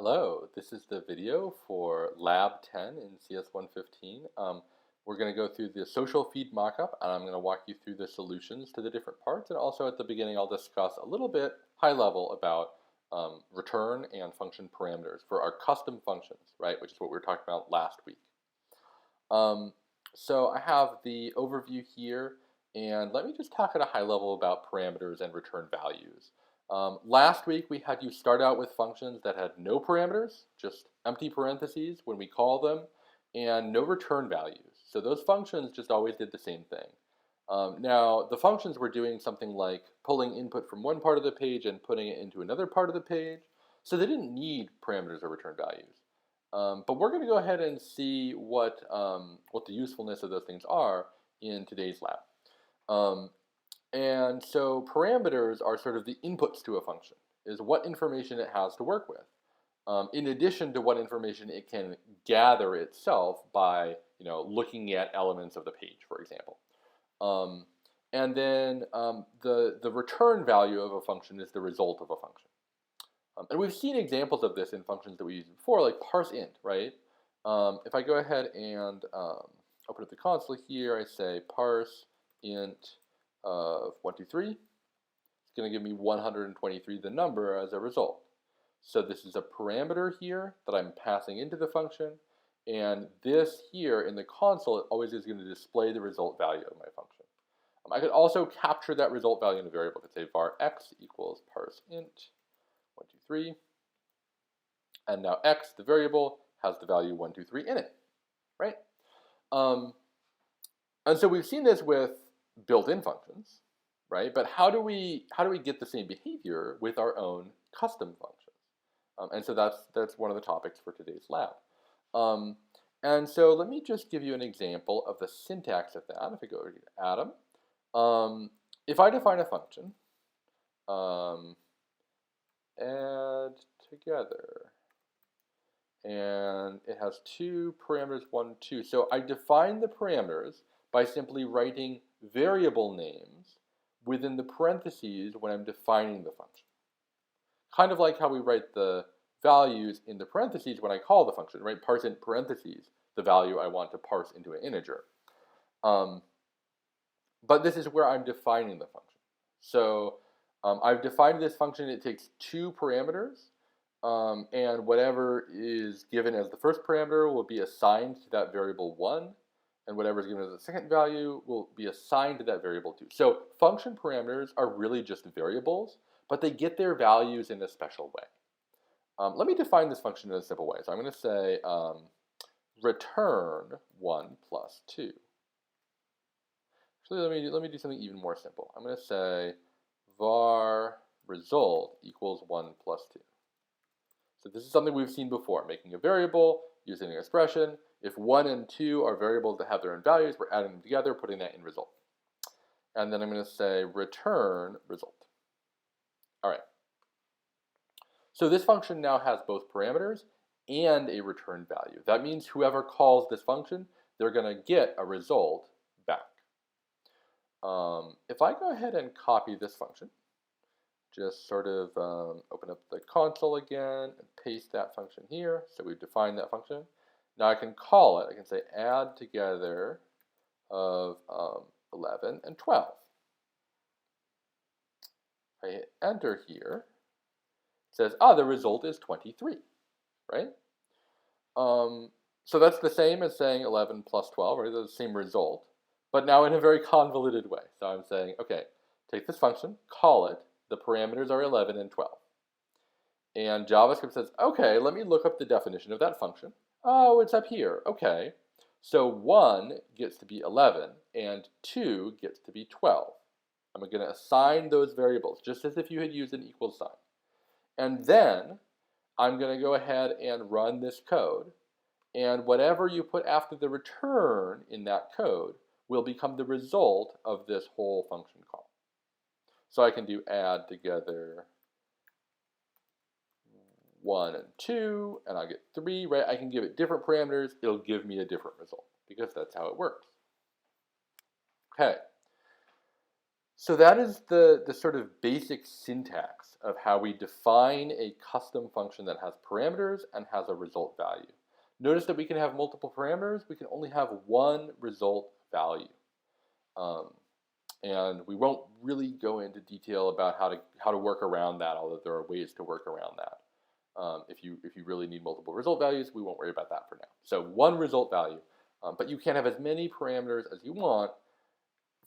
Hello, this is the video for Lab 10 in CS115. We're going to go through the social feed mockup, and I'm going to walk you through the solutions to the different parts. And also at the beginning, I'll discuss a little bit high level about return and function parameters for our custom functions, right, which is what we were talking about last week. So I have the overview here, and let me just talk at a high level about parameters and return values. Last week we had you start out with functions that had no parameters, just empty parentheses when we call them, and no return values. So those functions just always did the same thing. Now the functions were doing something like pulling input from one part of the page and putting it into another part of the page, so they didn't need parameters or return values. But we're going to go ahead and see what the usefulness of those things are in today's lab. And so parameters are sort of the inputs to a function, is what information it has to work with, in addition to what information it can gather itself by looking at elements of the page, for example. And then the return value of a function is the result of a function. And we've seen examples of this in functions that we used before, like parse int, right? If I go ahead and open up the console here, I say parse int of 123. It's going to give me 123, the number, as a result. So this is a parameter here that I'm passing into the function, and this here in the console always is going to display the result value of my function. I could also capture that result value in a variable. I could say var x equals parse int 123, and now x, the variable, has the value 123 in it, right? And so we've seen this with built-in functions, right? But how do we get the same behavior with our own custom functions? And so that's one of the topics for today's lab. And so let me just give you an example of the syntax of that. If I go over to Atom, if I define a function, add together, and it has two parameters, 1, 2. So I define the parameters by simply writing variable names within the parentheses when I'm defining the function. Kind of like how we write the values in the parentheses when I call the function, right? Parse int parentheses, the value I want to parse into an integer. But this is where I'm defining the function. So I've defined this function. It takes two parameters, and whatever is given as the first parameter will be assigned to that variable 1, and whatever is given as the second value will be assigned to that variable 2. So function parameters are really just variables, but they get their values in a special way. Let me define this function in a simple way. So I'm going to say return 1 plus 2. Actually, let me do something even more simple. I'm going to say var result equals 1 plus 2. So this is something we've seen before, making a variable, using an expression. If 1 and 2 are variables that have their own values, we're adding them together, putting that in result. And then I'm going to say return result. All right. So this function now has both parameters and a return value. That means whoever calls this function, they're going to get a result back. If I go ahead and copy this function, just sort of open up the console again and paste that function here. So we've defined that function. Now I can call it. I can say add together of 11 and 12. If I hit enter here, it says, the result is 23, right? So that's the same as saying 11 plus 12, right? That's the same result, but now in a very convoluted way. So I'm saying, okay, take this function, call it. The parameters are 11 and 12. And JavaScript says, okay, let me look up the definition of that function. Oh, it's up here. Okay. So 1 gets to be 11 and 2 gets to be 12. I'm going to assign those variables just as if you had used an equal sign. And then I'm going to go ahead and run this code. And whatever you put after the return in that code will become the result of this whole function call. So I can do add together 1 and 2, and I get 3, right? I can give it different parameters. It'll give me a different result because that's how it works. Okay. So that is the sort of basic syntax of how we define a custom function that has parameters and has a result value. Notice that we can have multiple parameters, we can only have one result value. Um, and we won't really go into detail about how to work around that, although there are ways to work around that. If you really need multiple result values, we won't worry about that for now. So one result value, but you can have as many parameters as you want.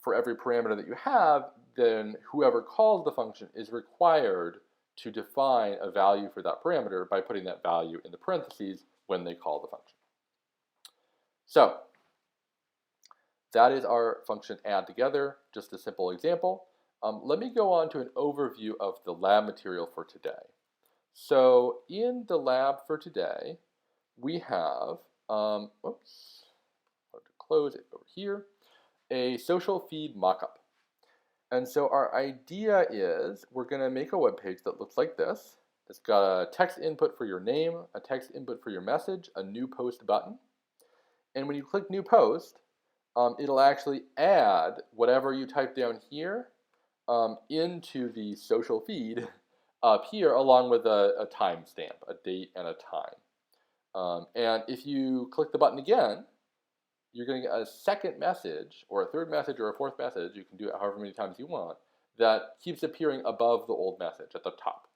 For every parameter that you have, then whoever calls the function is required to define a value for that parameter by putting that value in the parentheses when they call the function. So that is our function add together, just a simple example. Let me go on to an overview of the lab material for today. So in the lab for today, we have, oops, I have to close it over here, a social feed mockup. And so our idea is we're going to make a web page that looks like this. It's got a text input for your name, a text input for your message, a new post button. And when you click new post, it'll actually add whatever you type down here into the social feed up here, along with a timestamp, a date and a time. And if you click the button again, you're going to get a second message, or a third message, or a fourth message. You can do it however many times you want. That keeps appearing above the old message at the top,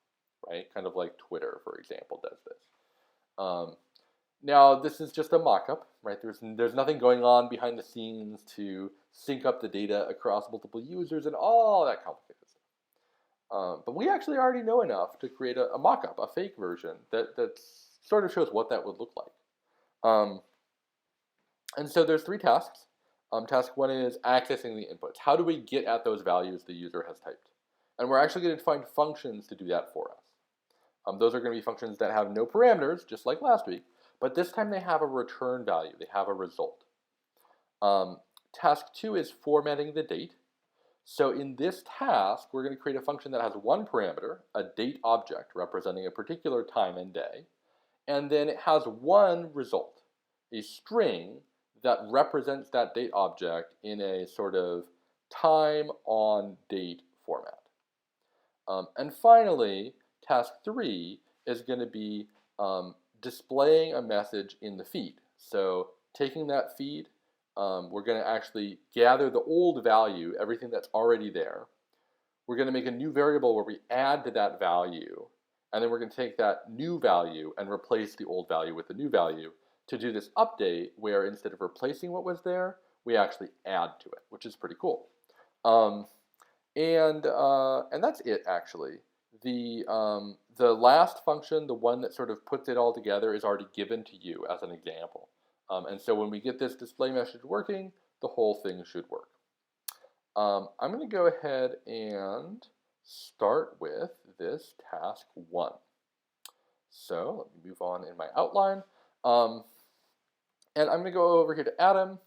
right? Kind of like Twitter, for example, does this. Now, this is just a mock-up, right? There's nothing going on behind the scenes to sync up the data across multiple users and all that complicated stuff. But we actually already know enough to create a mock-up, a fake version, that sort of shows what that would look like. And so there's three tasks. Task one is accessing the inputs. How do we get at those values the user has typed? And we're actually going to define functions to do that for us. Those are going to be functions that have no parameters, just like last week, but this time they have a return value. They have a result. Task two is formatting the date. So in this task, we're going to create a function that has one parameter, a date object representing a particular time and day, and then it has one result, a string that represents that date object in a sort of time on date format. And finally, task three is going to be displaying a message in the feed. So taking that feed, we're going to actually gather the old value, everything that's already there. We're going to make a new variable where we add to that value, and then we're going to take that new value and replace the old value with the new value to do this update where instead of replacing what was there, we actually add to it, which is pretty cool. And that's it, actually. The last function, the one that sort of puts it all together, is already given to you as an example. And so when we get this display message working, the whole thing should work. I'm going to go ahead and start with this task one. So let me move on in my outline. And I'm going to go over here to Atom.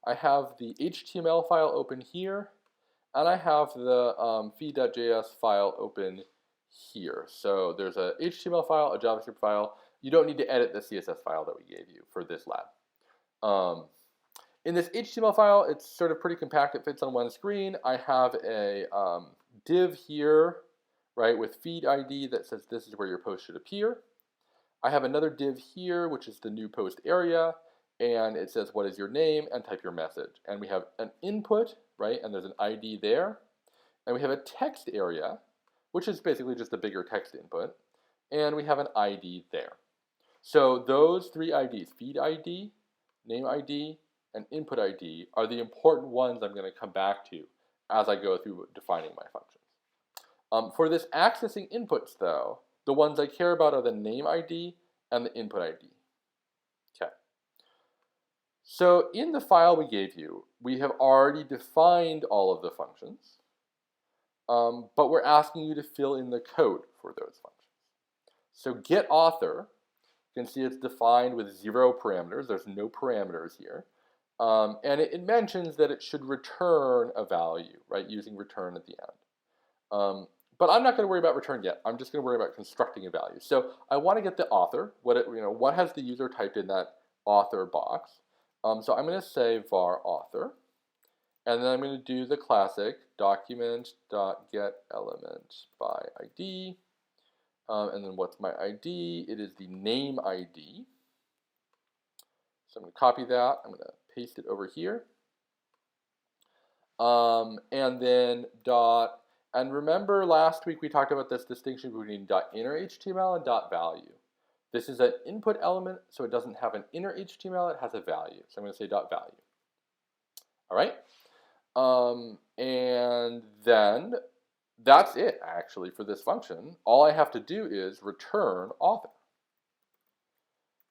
I have the HTML file open here, and I have the feed.js file open here. So there's a HTML file, a JavaScript file. You don't need to edit the CSS file that we gave you for this lab. In this HTML file, it's sort of pretty compact. It fits on one screen. I have a div here, right, with feed ID that says this is where your post should appear. I have another div here, which is the new post area, and it says what is your name and type your message. And we have an input, right, and there's an ID there. And we have a text area, which is basically just a bigger text input, and we have an ID there. So those three IDs, feed ID, name ID, and input ID, are the important ones I'm going to come back to as I go through defining my functions. For this accessing inputs, though, the ones I care about are the name ID and the input ID. Okay. So in the file we gave you, we have already defined all of the functions, but we're asking you to fill in the code for those functions. So getAuthor, you can see it's defined with 0 parameters. There's no parameters here. And it mentions that it should return a value, right, using return at the end. But I'm not going to worry about return yet. I'm just going to worry about constructing a value. So I want to get the author. What has the user typed in that author box? So I'm going to say var author, and then I'm going to do the classic document.getElementById. And then what's my ID? It is the name ID. So I'm going to copy that. I'm going to paste it over here. And then and remember last week we talked about this distinction between .inner HTML and .value. This is an input element, so it doesn't have an inner HTML, it has a value. So I'm going to say .value. All right? And then that's it, actually, for this function. All I have to do is return author.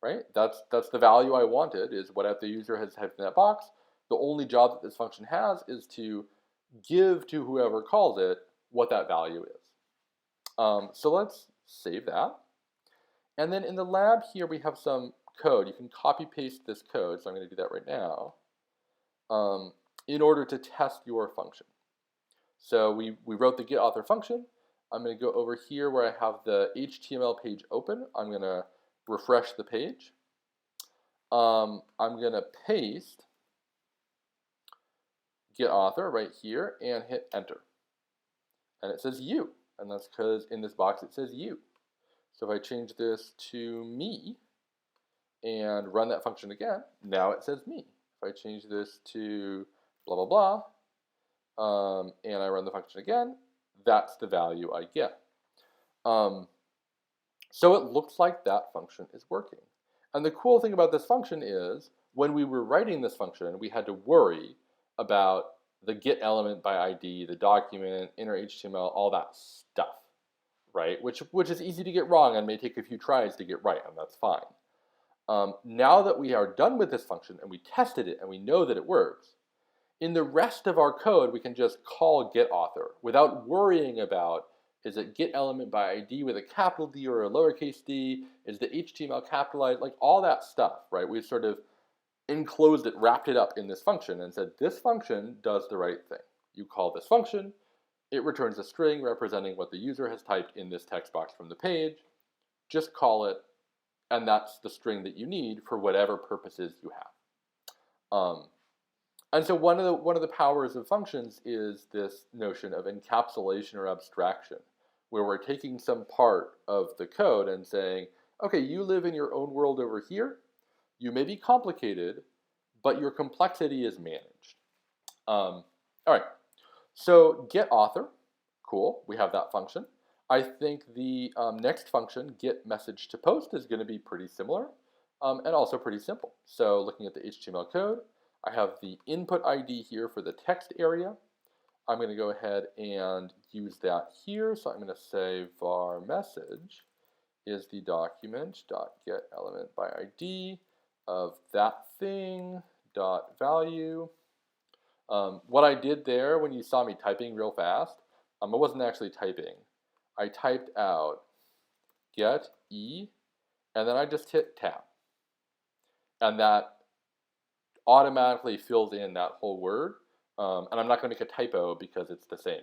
Right? That's the value I wanted, is what the user has typed in that box. The only job that this function has is to give to whoever calls it what that value is. So let's save that. And then in the lab here, we have some code. You can copy paste this code, so I'm going to do that right now, in order to test your function. So we wrote the getAuthor function. I'm going to go over here where I have the HTML page open. I'm going to refresh the page. I'm going to paste getAuthor right here and hit enter. And it says you, and that's because in this box it says you. So if I change this to me and run that function again, now it says me. If I change this to blah, blah, blah, and I run the function again, that's the value I get. So it looks like that function is working. And the cool thing about this function is when we were writing this function, we had to worry about the getElementById, the document, inner HTML, all that stuff, right? Which is easy to get wrong and may take a few tries to get right, and that's fine. Now that we are done with this function and we tested it and we know that it works, in the rest of our code, we can just call getAuthor without worrying about, is it getElementById with a capital D or a lowercase d? Is the HTML capitalized? Like all that stuff, right? We've sort of enclosed it, wrapped it up in this function and said, this function does the right thing. You call this function, it returns a string representing what the user has typed in this text box from the page. Just call it, and that's the string that you need for whatever purposes you have. And so one of the powers of functions is this notion of encapsulation or abstraction, where we're taking some part of the code and saying, okay, you live in your own world over here. You may be complicated, but your complexity is managed. All right, so getAuthor, cool, we have that function. I think the next function, getMessageToPost, is going to be pretty similar and also pretty simple. So looking at the HTML code, I have the input ID here for the text area. I'm going to go ahead and use that here. So I'm going to say var message is the document.getElementById of that thing dot value. What I did there when you saw me typing real fast, I wasn't actually typing. I typed out get e, and then I just hit tab. And that automatically fills in that whole word. And I'm not going to make a typo because it's the same.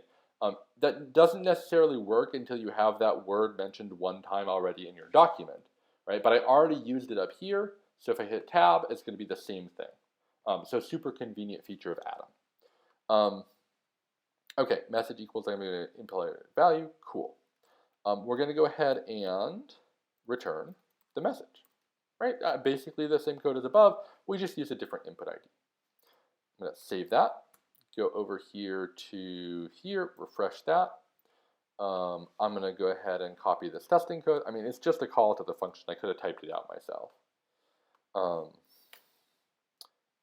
That doesn't necessarily work until you have that word mentioned one time already in your document, right? But I already used it up here, so if I hit tab, it's going to be the same thing. So super convenient feature of Atom. Okay, message equals, I'm going to implement value, cool. We're going to go ahead and return the message, right? Basically the same code as above, we just use a different input ID. I'm going to save that, go over here to here, refresh that. I'm going to go ahead and copy this testing code. I mean, it's just a call to the function. I could have typed it out myself.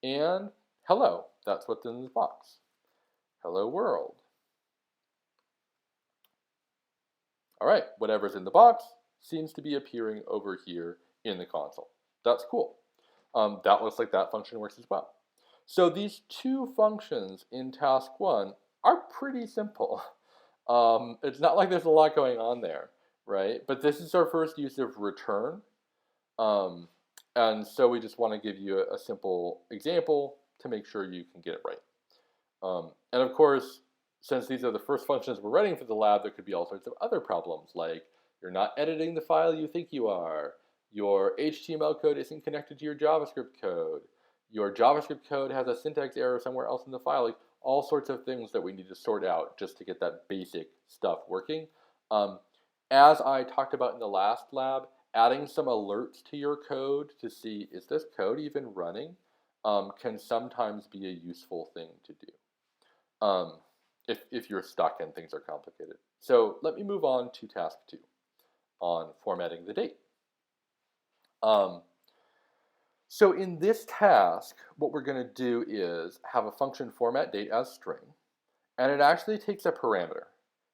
And hello, that's what's in this box. Hello world. All right, whatever's in the box seems to be appearing over here in the console. That's cool. That looks like that function works as well. So these two functions in task one are pretty simple. It's not like there's a lot going on there, right? But this is our first use of return. And so we just want to give you a simple example to make sure you can get it right. And of course, since these are the first functions we're writing for the lab, there could be all sorts of other problems, like you're not editing the file you think you are, your HTML code isn't connected to your JavaScript code, your JavaScript code has a syntax error somewhere else in the file. Like, all sorts of things that we need to sort out just to get that basic stuff working. Um, as I talked about in the last lab, adding some alerts to your code to see, is this code even running, can sometimes be a useful thing to do if you're stuck and things are complicated. So let me move on to task 2 on formatting the date. So in this task, what we're going to do is have a function format date as string, and it actually takes a parameter.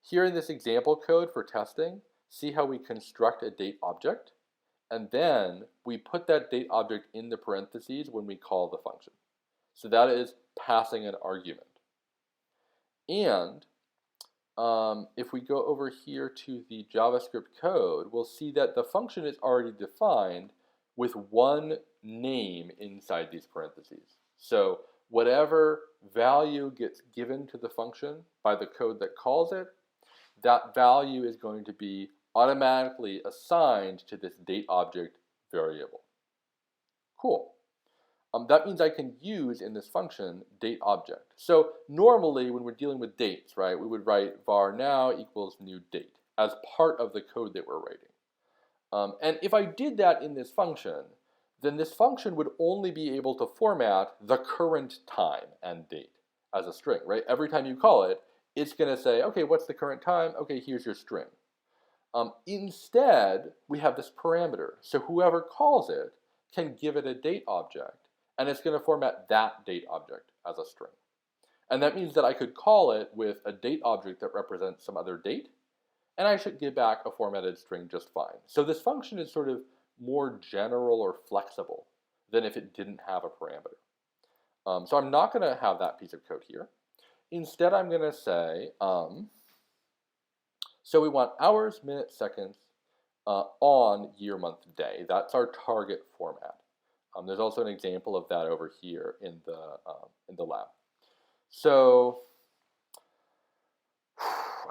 Here in this example code for testing, see how we construct a date object, and then we put that date object in the parentheses when we call the function. So that is passing an argument. And if we go over here to the JavaScript code, we'll see that the function is already defined with one name inside these parentheses. So whatever value gets given to the function by the code that calls it, that value is going to be automatically assigned to this date object variable. Cool. That means I can use in this function date object. So normally when we're dealing with dates, right, we would write var now equals new date as part of the code that we're writing. And if I did that in this function, then this function would only be able to format the current time and date as a string, right? Every time you call it, it's going to say, okay, what's the current time? Okay, here's your string. Instead, we have this parameter. So whoever calls it can give it a date object, and it's going to format that date object as a string. And that means that I could call it with a date object that represents some other date, and I should give back a formatted string just fine. So this function is sort of more general or flexible than if it didn't have a parameter. So I'm not going to have that piece of code here. Instead, I'm going to say, so we want hours, minutes, seconds on year, month, day. That's our target format. There's also an example of that over here in the lab. So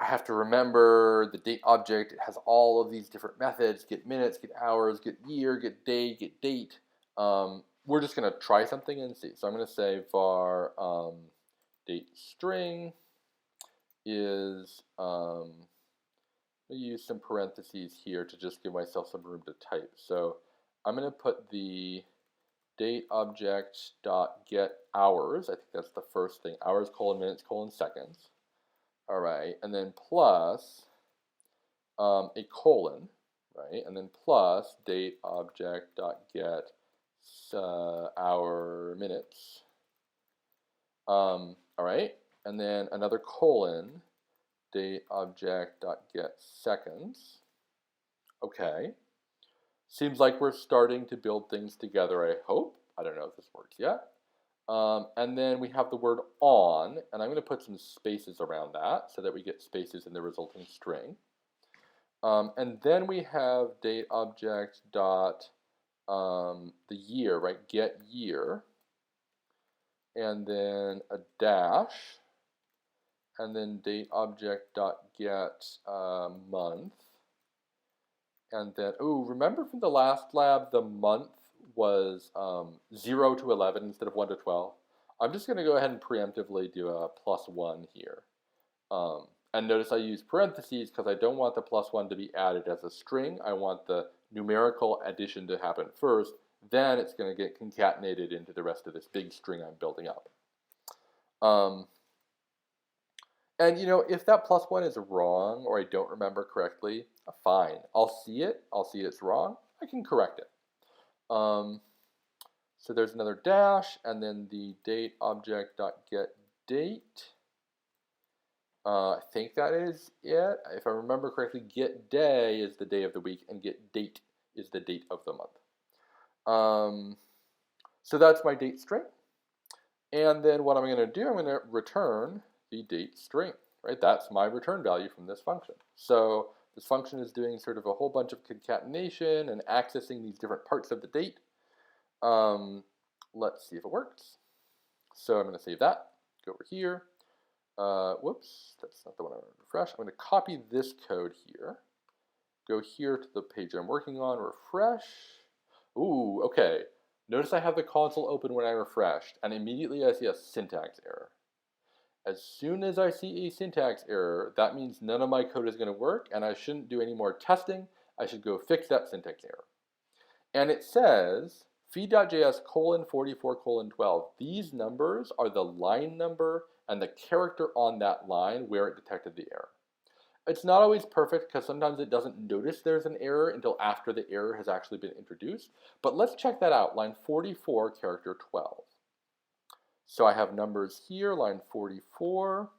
I have to remember the date object. It has all of these different methods: get minutes, get hours, get year, get day, get date. We're just going to try something and see. So I'm going to say var date string is, I use some parentheses here to just give myself some room to type. So I'm going to put the date object dot get hours. I think that's the first thing. Hours colon minutes colon seconds. All right, and then plus a colon, right? And then plus date object dot get hour minutes. All right, and then another colon, date object dot get seconds. Okay, seems like we're starting to build things together, I hope. I don't know if this works yet. And then we have the word on, and I'm going to put some spaces around that so that we get spaces in the resulting string. And then we have date object dot the year, right? Get year, and then a dash, and then date object dot get month, and then remember from the last lab the month was 0 to 11 instead of 1 to 12. I'm just going to go ahead and preemptively do a +1 here. And notice I use parentheses because I don't want the +1 to be added as a string. I want the numerical addition to happen first. Then it's going to get concatenated into the rest of this big string I'm building up. And you know, if that +1 is wrong or I don't remember correctly, fine. I'll see it. I'll see it's wrong. I can correct it. So there's another dash, and then the date object dot get date. I think that is it. If I remember correctly, get day is the day of the week, and get date is the date of the month. So that's my date string. And then what I'm going to do, I'm going to return the date string, right? That's my return value from this function. So this function is doing sort of a whole bunch of concatenation and accessing these different parts of the date. Let's see if it works. So I'm going to save that, go over here. Whoops, that's not the one I want to refresh. I'm going to copy this code here, go here to the page I'm working on, refresh. Ooh, okay. Notice I have the console open when I refreshed, and immediately I see a syntax error. As soon as I see a syntax error, that means none of my code is going to work, and I shouldn't do any more testing. I should go fix that syntax error. And it says feed.js colon 44 colon 12. These numbers are the line number and the character on that line where it detected the error. It's not always perfect because sometimes it doesn't notice there's an error until after the error has actually been introduced. But let's check that out, line 44, character 12. So I have numbers here, line 44.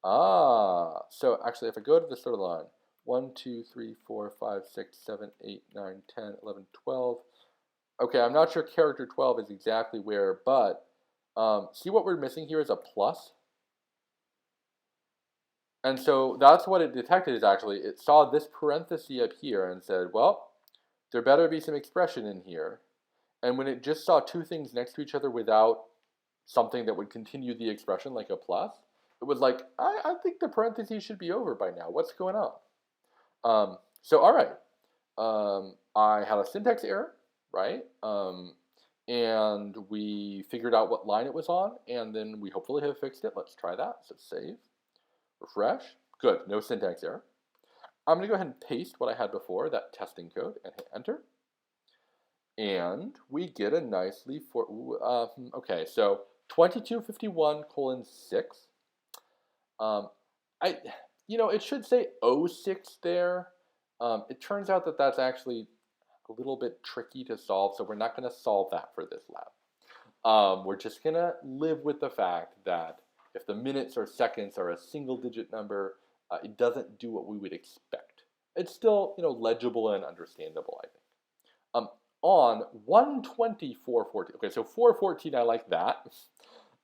So actually if I go to the start of the line, 1, 2, 3, 4, 5, 6, 7, 8, 9, 10, 11, 12. Okay, I'm not sure character 12 is exactly where, but see what we're missing here is a plus. And so that's what it detected is actually, it saw this parenthesis up here and said, well, there better be some expression in here. And when it just saw two things next to each other without something that would continue the expression like a plus, it was like, I think the parentheses should be over by now. What's going on? So all right, I had a syntax error, right? And we figured out what line it was on, and then we hopefully have fixed it. Let's try that. So save. Refresh. Good, no syntax error. I'm going to go ahead and paste what I had before, that testing code, and hit enter. And we get a nicely okay, so 2251 colon 6. It should say 06 there. It turns out that that's actually a little bit tricky to solve, so we're not going to solve that for this lab. We're just going to live with the fact that if the minutes or seconds are a single-digit number, it doesn't do what we would expect. It's still, legible and understandable, I think. On 120.414, okay, so 414, I like that.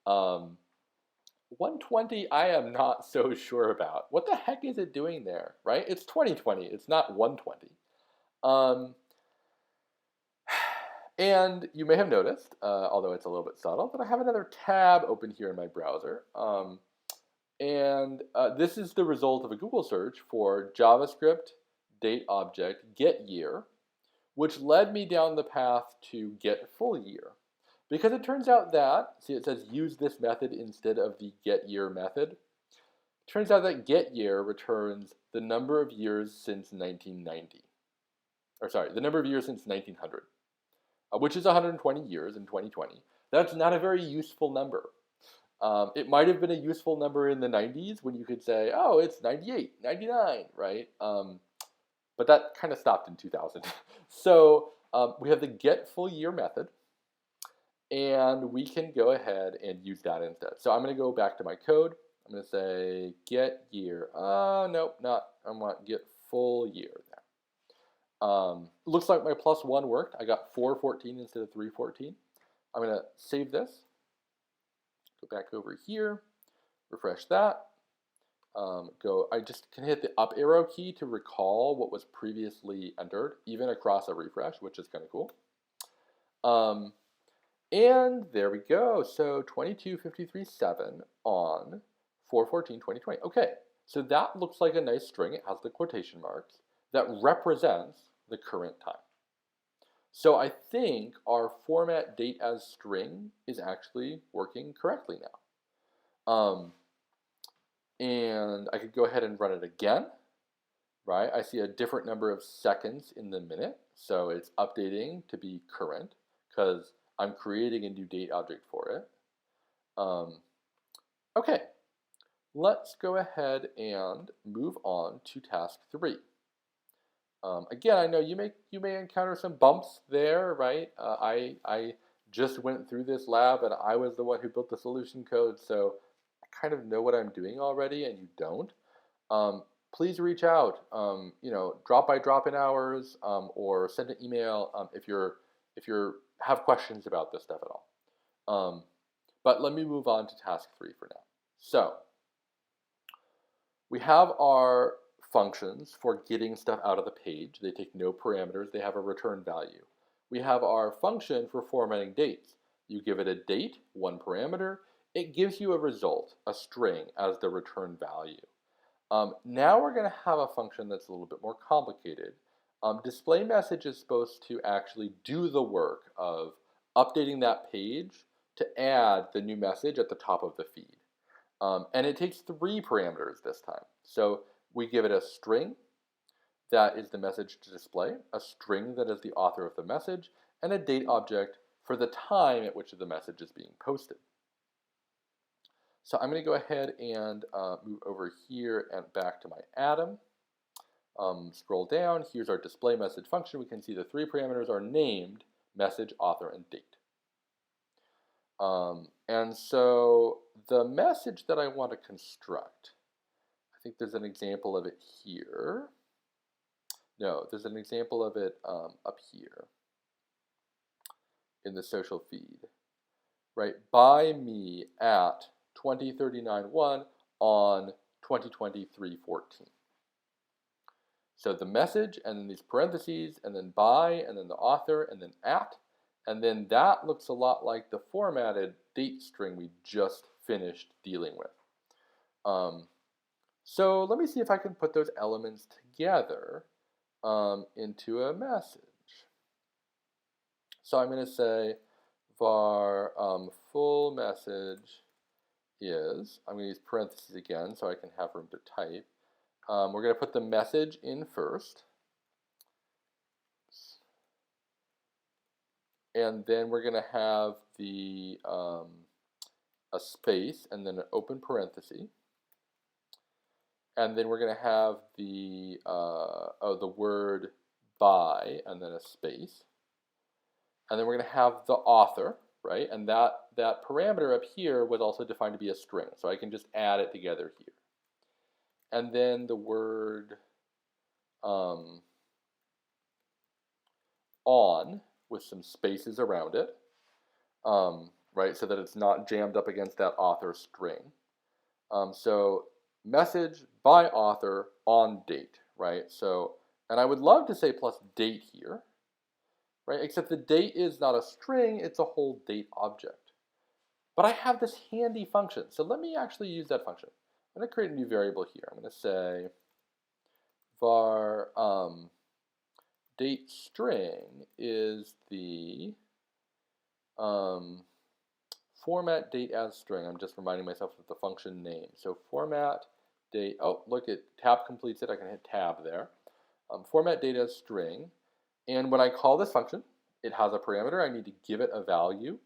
120, I am not so sure about. What the heck is it doing there, right? It's 2020, it's not 120. And you may have noticed, although it's a little bit subtle, that I have another tab open here in my browser. This is the result of a Google search for JavaScript date object get year, which led me down the path to get full year. Because it turns out that, see it says use this method instead of the get year method. It turns out that get year returns the number of years since 1990. Or sorry, the number of years since 1900. Which is 120 years in 2020. That's not a very useful number. It might have been a useful number in the 90s when you could say, oh, it's 98, 99, right? But that kind of stopped in 2000. So we have the get full year method, and we can go ahead and use that instead. So I'm going to go back to my code. I'm going to say get year. Nope, not. I want get full year there. Looks like my +1 worked. I got 414 instead of 314. I'm going to save this. Go back over here. Refresh that. I just can hit the up arrow key to recall what was previously entered, even across a refresh, which is kind of cool. And there we go. So 22.53.7 on 4/14/2020. Okay, so that looks like a nice string. It has the quotation marks that represents the current time. So I think our format date as string is actually working correctly now. And I could go ahead and run it again, right? I see a different number of seconds in the minute, so it's updating to be current because I'm creating a new date object for it. Okay, let's go ahead and move on to task 3. Again, I know you may encounter some bumps there, right? I just went through this lab and I was the one who built the solution code, so I kind of know what I'm doing already, and you don't. Please reach out. Drop by drop-in hours, or send an email if you have questions about this stuff at all. But let me move on to task 3 for now. So we have our functions for getting stuff out of the page. They take no parameters. They have a return value. We have our function for formatting dates. You give it a date, 1 parameter. It gives you a result, a string, as the return value. Now we're going to have a function that's a little bit more complicated. Display message is supposed to actually do the work of updating that page to add the new message at the top of the feed. And it takes 3 parameters this time. So we give it a string that is the message to display, a string that is the author of the message, and a date object for the time at which the message is being posted. So I'm going to go ahead and move over here and back to my atom. Scroll down, here's our display message function. We can see the 3 parameters are named, message, author, and date. And so the message that I want to construct, I think there's an example of it here. No, there's an example of it up here in the social feed, right? By me at 2039-1 on 2023-14. So the message, and then these parentheses, and then by, and then the author, and then at, and then that looks a lot like the formatted date string we just finished dealing with. So let me see if I can put those elements together into a message. So I'm going to say var full message is, I'm going to use parentheses again so I can have room to type. We're going to put the message in first. And then we're going to have the a space and then an open parenthesis. And then we're going to have the word by and then a space. And then we're going to have the author, right? And that parameter up here was also defined to be a string. So I can just add it together here. And then the word on with some spaces around it, right? So that it's not jammed up against that author string. So message by author on date, right? So, and I would love to say plus date here, right? Except the date is not a string, it's a whole date object. But I have this handy function, so let me actually use that function. I'm going to create a new variable here. I'm going to say var date string is the format date as string. I'm just reminding myself of the function name. So format date, oh, look, it tab completes it. I can hit tab there. Format date as string. And when I call this function, it has a parameter. I need to give it a value.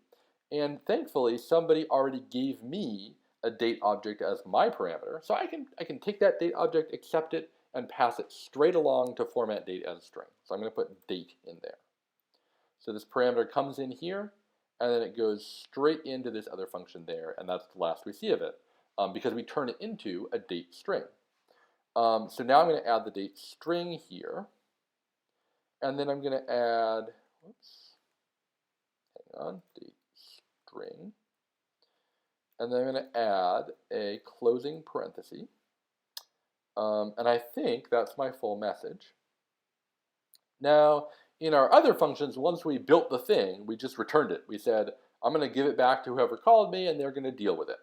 And thankfully, somebody already gave me a date object as my parameter. So I can take that date object, accept it, and pass it straight along to format date as string. So I'm going to put date in there. So this parameter comes in here, and then it goes straight into this other function there, and that's the last we see of it, because we turn it into a date string. So now I'm going to add the date string here, and then I'm going to add, date string, and then I'm going to add a closing parenthesis, and I think that's my full message. Now, in our other functions, once we built the thing, we just returned it. We said, I'm going to give it back to whoever called me, and they're going to deal with it.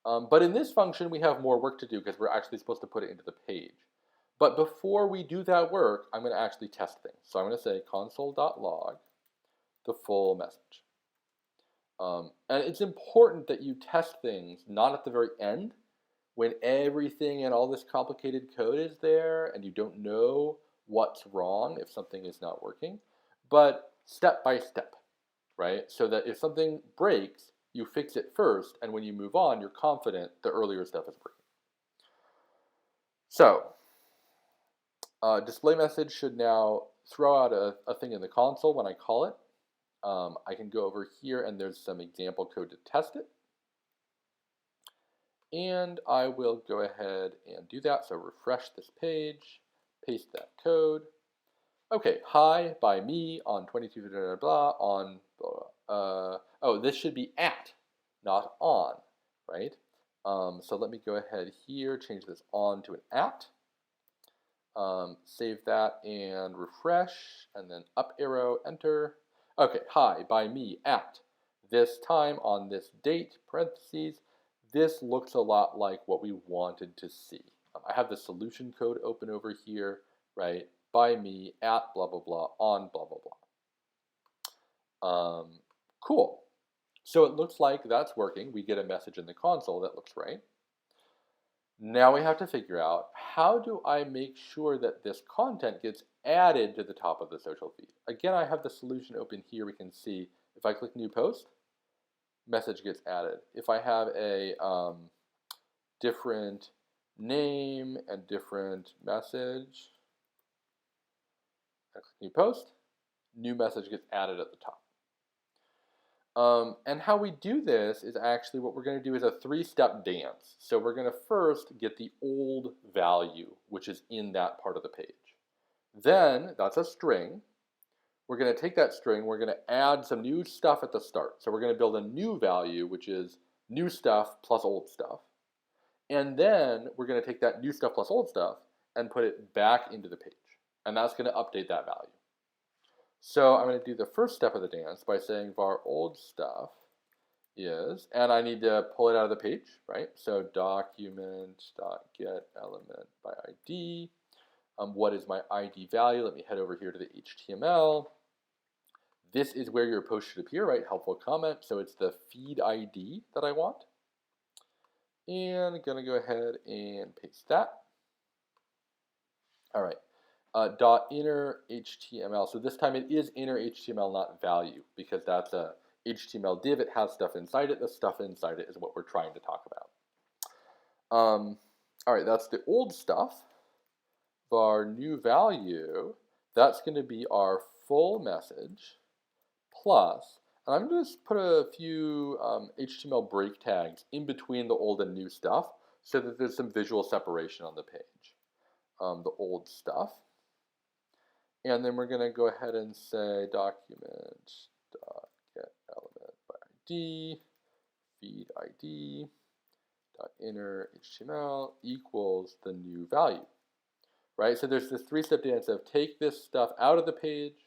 But in this function, we have more work to do because we're actually supposed to put it into the page. But before we do that work, I'm going to actually test things. So I'm going to say console.log the full message. And it's important that you test things not at the very end, when everything and all this complicated code is there and you don't know what's wrong if something is not working, but step by step, right? So that if something breaks, you fix it first, and when you move on, you're confident the earlier stuff is working. So, display message should now throw out a thing in the console when I call it. I can go over here, and there's some example code to test it. And I will go ahead and do that. So refresh this page, paste that code. Okay, hi by me on 22 blah, blah, blah, on blah, oh, this should be at, not on, right? So let me go ahead here, change this on to an at. Save that and refresh, and then up arrow, enter. Okay, hi by me at this time on this date, parentheses. This looks a lot like what we wanted to see. I have the solution code open over here, right? By me at blah, blah, blah, on blah, blah, blah. Cool. So it looks like that's working. We get a message in the console that looks right. Now we have to figure out, how do I make sure that this content gets added to the top of the social feed? Again, I have the solution open here. We can see if I click new post, message gets added. If I have a different name and different message, I click new post, new message gets added at the top. And how we do this is actually, what we're going to do is a three-step dance. So we're going to first get the old value, which is in that part of the page. Then, that's a string. We're going to take that string, we're going to add some new stuff at the start. So we're going to build a new value, which is new stuff plus old stuff. And then we're going to take that new stuff plus old stuff and put it back into the page. And that's going to update that value. So I'm going to do the first step of the dance by saying var old stuff is, and I need to pull it out of the page, right? So document.get element by ID. What is my ID value? Let me head over here to the HTML. This is where your post should appear, right? Helpful comment. So it's the feed ID that I want. And I'm going to go ahead and paste that. All right. Dot inner HTML. So this time it is inner HTML, not value, because that's a HTML div. It has stuff inside it. The stuff inside it is what we're trying to talk about. All right, that's the old stuff. Our new value, that's going to be our full message plus, and I'm going to just put a few HTML break tags in between the old and new stuff so that there's some visual separation on the page. The old stuff. And then we're going to go ahead and say document.get element by ID, feed ID, inner HTML equals the new value, right? So there's this three-step dance of take this stuff out of the page,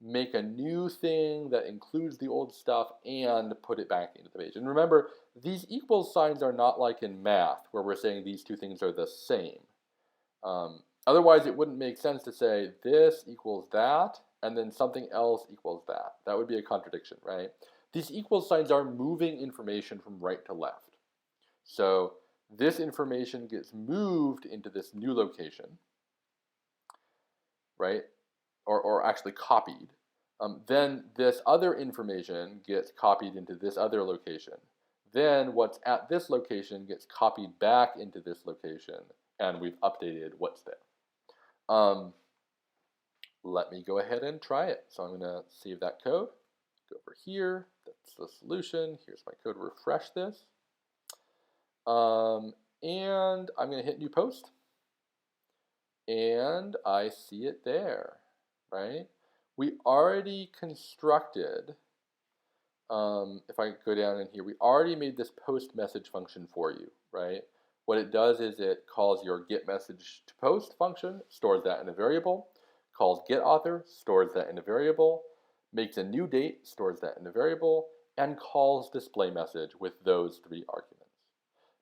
make a new thing that includes the old stuff, and put it back into the page. And remember, these equals signs are not like in math where we're saying these two things are the same. Otherwise, it wouldn't make sense to say this equals that, and then something else equals that. That would be a contradiction, right? These equal signs are moving information from right to left. So this information gets moved into this new location, right? Or actually copied. Then this other information gets copied into this other location. Then what's at this location gets copied back into this location, and we've updated what's there. Let me go ahead and try it. So I'm going to save that code, go over here, that's the solution, here's my code, refresh this. And I'm going to hit new post, and I see it there, right? We already constructed, if I go down in here, we already made this post message function for you, right? What it does is it calls your get message to post function, stores that in a variable, calls get author, stores that in a variable, makes a new date, stores that in a variable, and calls display message with those three arguments.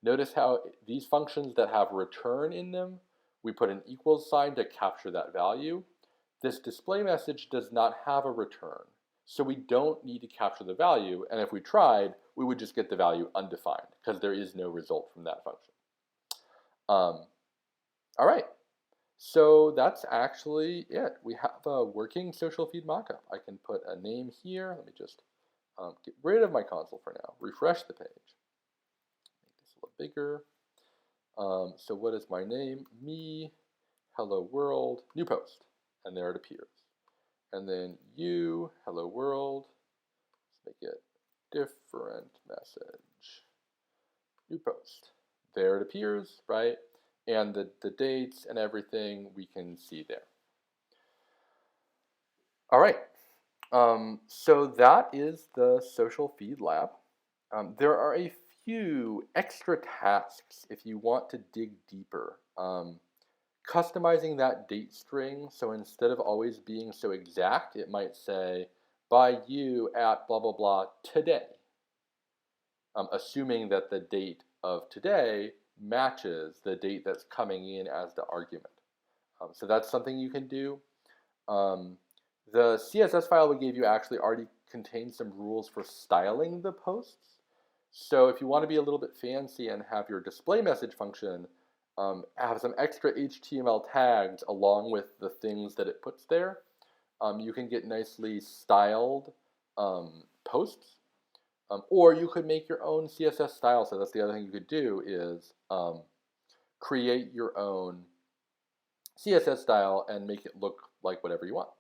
Notice how these functions that have return in them, we put an equals sign to capture that value. This display message does not have a return, so we don't need to capture the value, and if we tried, we would just get the value undefined because there is no result from that function. All right, so that's actually it. We have a working social feed mockup. I can put a name here. Let me just get rid of my console for now. Refresh the page. Make this a little bigger. So what is my name? Me, hello world, new post. And there it appears. And then you, hello world. Let's make it different message. New post. There it appears, right? And the dates and everything we can see there. All right. So that is the social feed lab. There are a few extra tasks if you want to dig deeper. Customizing that date string, so instead of always being so exact, it might say, by you at blah, blah, blah today. Assuming that the date of today matches the date that's coming in as the argument. So that's something you can do. The CSS file we gave you actually already contains some rules for styling the posts. So if you want to be a little bit fancy and have your display message function have some extra HTML tags along with the things that it puts there, you can get nicely styled posts. Or you could make your own CSS style. So that's the other thing you could do is create your own CSS style and make it look like whatever you want.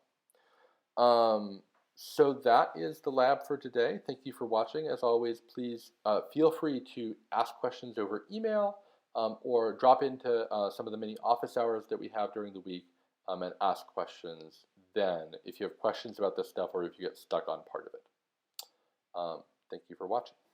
So that is the lab for today. Thank you for watching. As always, please feel free to ask questions over email or drop into some of the many office hours that we have during the week and ask questions then if you have questions about this stuff or if you get stuck on part of it. Thank you for watching.